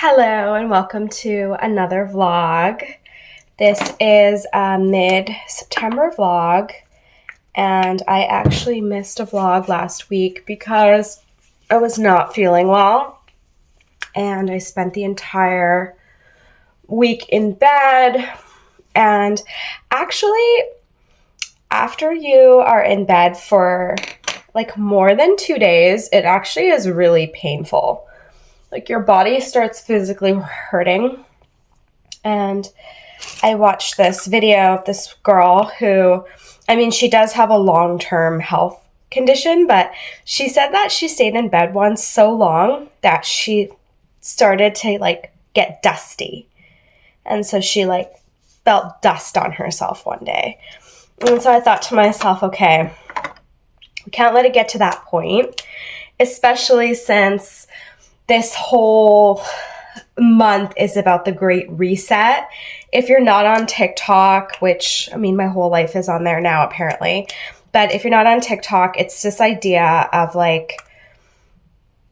Hello and welcome to another vlog. This is a mid-September vlog, and I actually missed a vlog last week because I was not feeling well, and I spent the entire week in bed. And actually, after you are in bed for like more than 2 days, it actually is really painful. Like your body starts physically hurting. And I watched this video of this girl who, she does have a long-term health condition, but she said that she stayed in bed once so long that she started to get dusty. And so she felt dust on herself one day. And so I thought to myself, okay, we can't let it get to that point, especially since this whole month is about the Great Reset. If you're not on TikTok, which, my whole life is on there now, apparently. But if you're not on TikTok, it's this idea of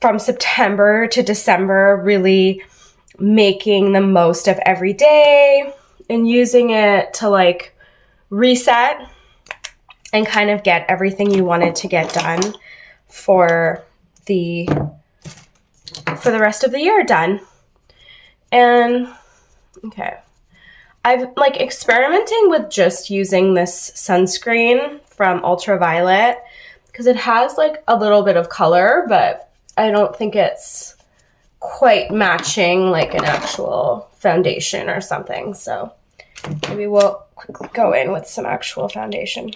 from September to December, really making the most of every day and using it to reset and kind of get everything you wanted to get done for the rest of the year done. And okay, I've experimenting with just using this sunscreen from Ultraviolet because it has a little bit of color, but I don't think it's quite matching an actual foundation or something. So maybe we'll quickly go in with some actual foundation.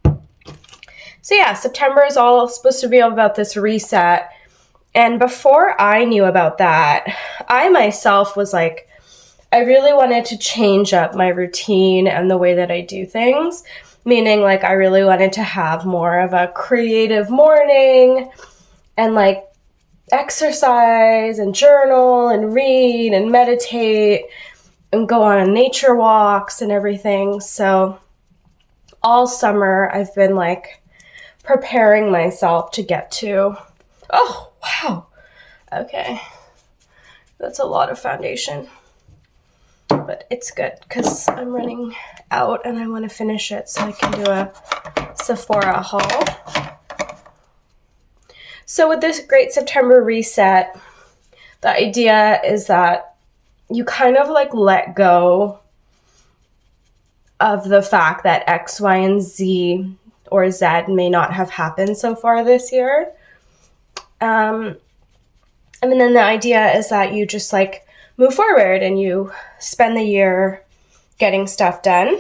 So yeah, September is all supposed to be all about this reset. And before I knew about that, I myself was I really wanted to change up my routine and the way that I do things. Meaning I really wanted to have more of a creative morning and exercise and journal and read and meditate and go on nature walks and everything. So all summer I've been preparing myself to get to, oh, wow. Okay. That's a lot of foundation. But it's good because I'm running out and I want to finish it so I can do a Sephora haul. So with this Great September Reset, the idea is that you kind of let go of the fact that X, Y, and Z or Z may not have happened so far this year. Then the idea is that you just move forward and you spend the year getting stuff done.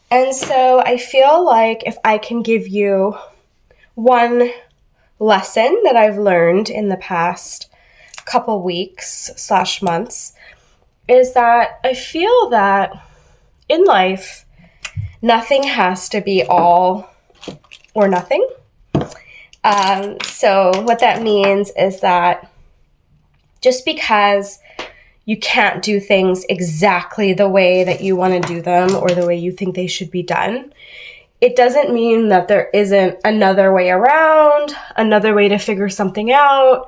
And so I feel if I can give you one lesson that I've learned in the past couple weeks / months is that I feel that in life, nothing has to be all or nothing. So what that means is that just because you can't do things exactly the way that you want to do them or the way you think they should be done, it doesn't mean that there isn't another way around, another way to figure something out,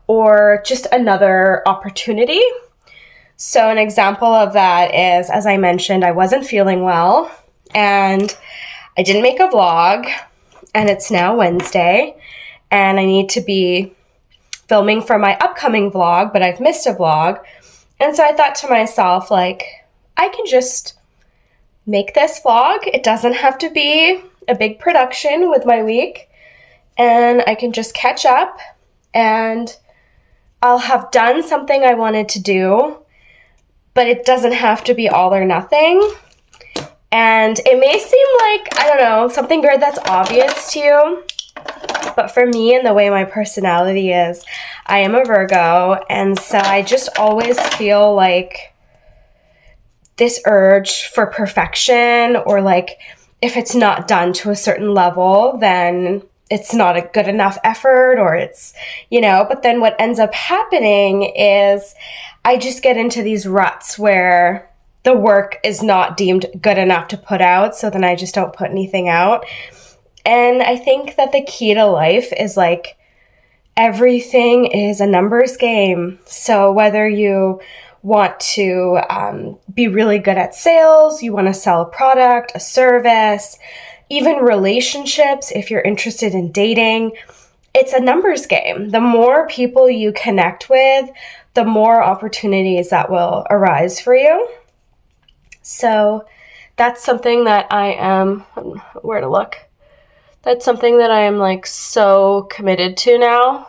or just another opportunity. So an example of that is, as I mentioned, I wasn't feeling well and I didn't make a vlog, and it's now Wednesday and I need to be filming for my upcoming vlog, but I've missed a vlog. And so I thought to myself, I can just make this vlog. It doesn't have to be a big production with my week, and I can just catch up and I'll have done something I wanted to do, but it doesn't have to be all or nothing. And it may seem something very that's obvious to you, but for me and the way my personality is, I am a Virgo, and so I just always feel this urge for perfection, or if it's not done to a certain level, then it's not a good enough effort, or it's, but then what ends up happening is I just get into these ruts where the work is not deemed good enough to put out, so then I just don't put anything out. And I think that the key to life is everything is a numbers game. So whether you want to be really good at sales, you want to sell a product, a service, even relationships, if you're interested in dating, it's a numbers game. The more people you connect with, the more opportunities that will arise for you. So that's something that I am, where to look? That's something that I am like so committed to now,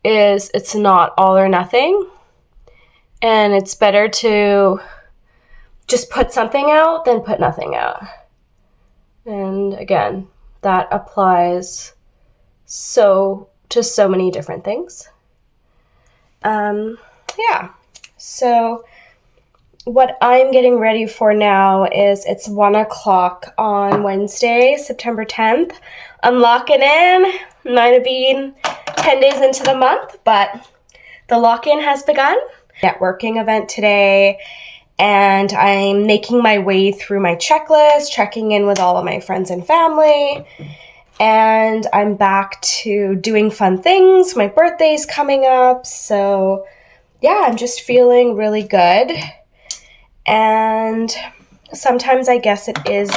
is it's not all or nothing. And it's better to just put something out than put nothing out. And again, that applies to so many different things. Yeah. So what I'm getting ready for now is it's 1 o'clock on Wednesday, September 10th. I'm locking in. Might have been 10 days into the month, but the lock-in has begun. Networking event today, and I'm making my way through my checklist, checking in with all of my friends and family, and I'm back to doing fun things. My birthday's coming up, so yeah, I'm just feeling really good. And sometimes I guess it is,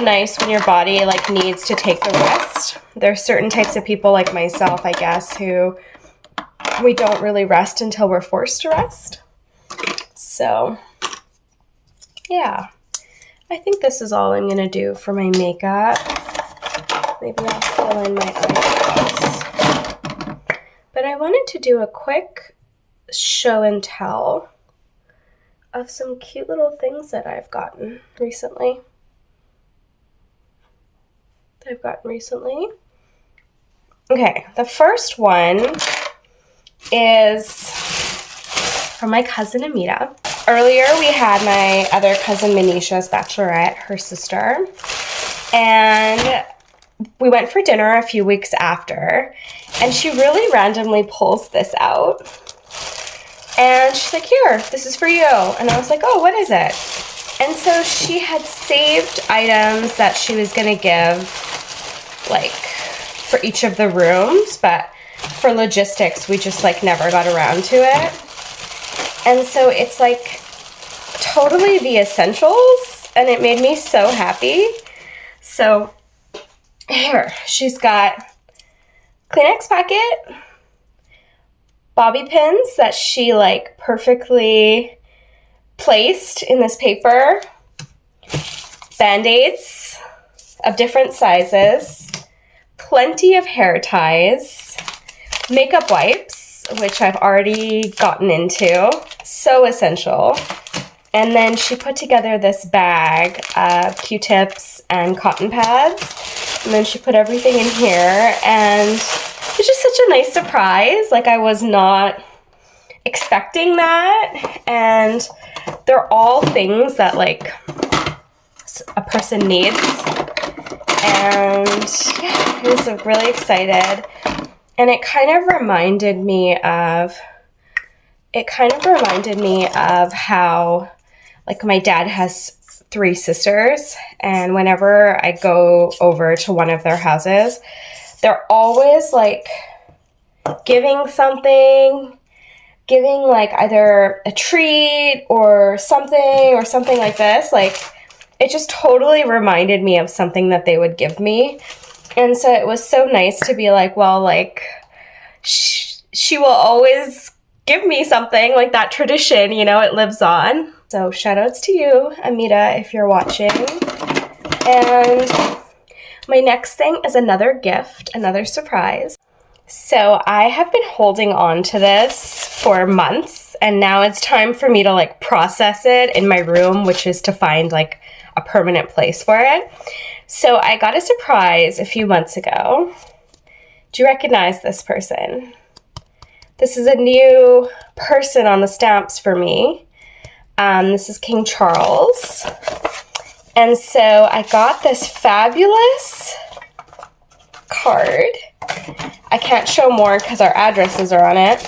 nice when your body like needs to take the rest. There's certain types of people like myself, I guess, who we don't really rest until we're forced to rest. So, yeah. I think this is all I'm going to do for my makeup. Maybe I'll fill in my eyebrows. But I wanted to do a quick show and tell of some cute little things that I've gotten recently. Okay, the first one is from my cousin Amita. Earlier we had my other cousin Manisha's bachelorette, her sister, and we went for dinner a few weeks after, and she really randomly pulls this out, and she's like, here, this is for you. And I was like, oh, what is it? And so she had saved items that she was gonna give, like, for each of the rooms, but for logistics, we just like never got around to it. And so it's like totally the essentials, and it made me so happy. So here, she's got Kleenex packet, bobby pins that she like perfectly placed in this paper, Band-Aids of different sizes, plenty of hair ties, makeup wipes, which I've already gotten into, so essential. And then she put together this bag of Q-tips and cotton pads, and then she put everything in here, and it's just such a nice surprise. Like, I was not expecting that, and they're all things that like a person needs. And yeah, I was really excited. And it kind of reminded me of how, like, my dad has 3 sisters, and whenever I go over to one of their houses, they're always like giving like either a treat or something like this. Like, it just totally reminded me of something that they would give me. And so it was so nice to be like, well, like, she will always give me something, like that tradition, it lives on. So shout outs to you, Amita, if you're watching. And my next thing is another gift, another surprise. So I have been holding on to this for months, and now it's time for me to like process it in my room, which is to find like a permanent place for it. So I got a surprise a few months ago. Do you recognize this person? This is a new person on the stamps for me. This is King Charles. And so I got this fabulous card. I can't show more because our addresses are on it,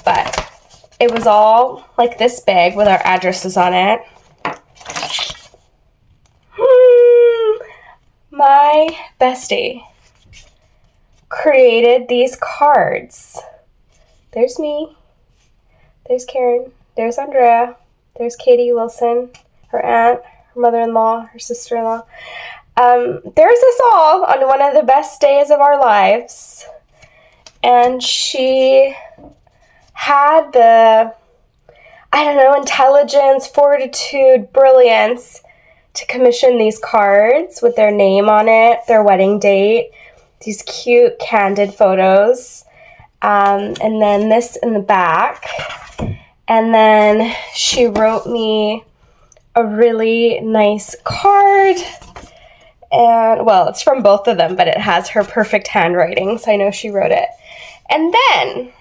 but it was all like this big with our addresses on it. My bestie, created these cards. There's me. There's Karen. There's Andrea. There's Katie Wilson, her aunt, her mother-in-law, her sister-in-law. There's us all on one of the best days of our lives. And she had the, intelligence, fortitude, brilliance to commission these cards with their name on it, their wedding date, these cute candid photos, and then this in the back. And then she wrote me a really nice card. And, well, it's from both of them, but it has her perfect handwriting, so I know she wrote it. And then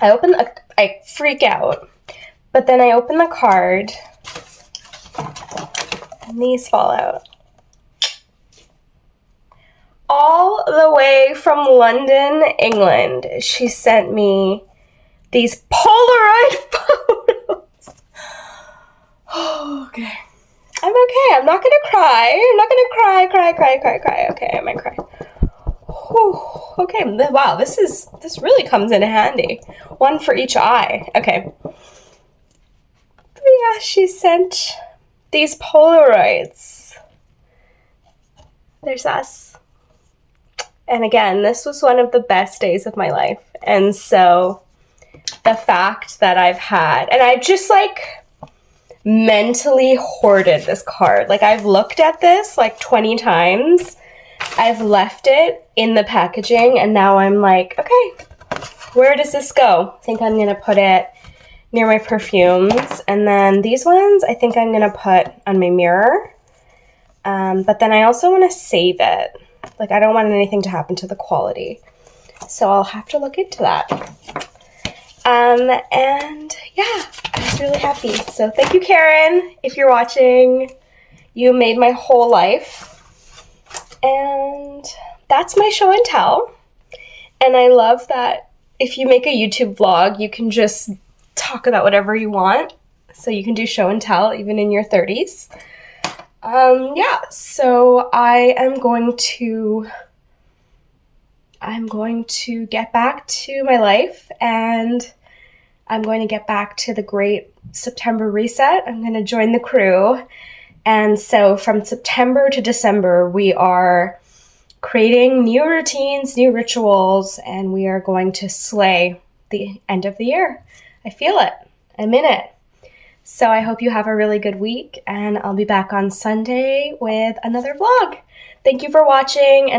I freak out. But then I open the card, and these fall out. All the way from London, England, she sent me these Polaroid photos. Okay. I'm okay. I'm not going to cry. I'm not going to cry. Okay, I might cry. Whew. Okay, wow, this really comes in handy. One for each eye. Okay. But yeah, she sent these Polaroids. There's us. And again, this was one of the best days of my life. And so the fact that I've had, and I've just mentally hoarded this card. I've looked at this 20 times. I've left it in the packaging, and now I'm okay, where does this go? I think I'm going to put it near my perfumes, and then these ones I think I'm going to put on my mirror. But then I also want to save it. I don't want anything to happen to the quality. So I'll have to look into that. And yeah, I was really happy. So thank you, Karen, if you're watching. You made my whole life. And that's my show and tell. And I love that if you make a YouTube vlog, you can just talk about whatever you want. So you can do show and tell even in your 30s. Yeah, so I'm going to get back to my life, and I'm going to get back to the great September reset. I'm going to join the crew. And so from September to December, we are creating new routines, new rituals, and we are going to slay the end of the year. I feel it. I'm in it. So I hope you have a really good week, and I'll be back on Sunday with another vlog. Thank you for watching.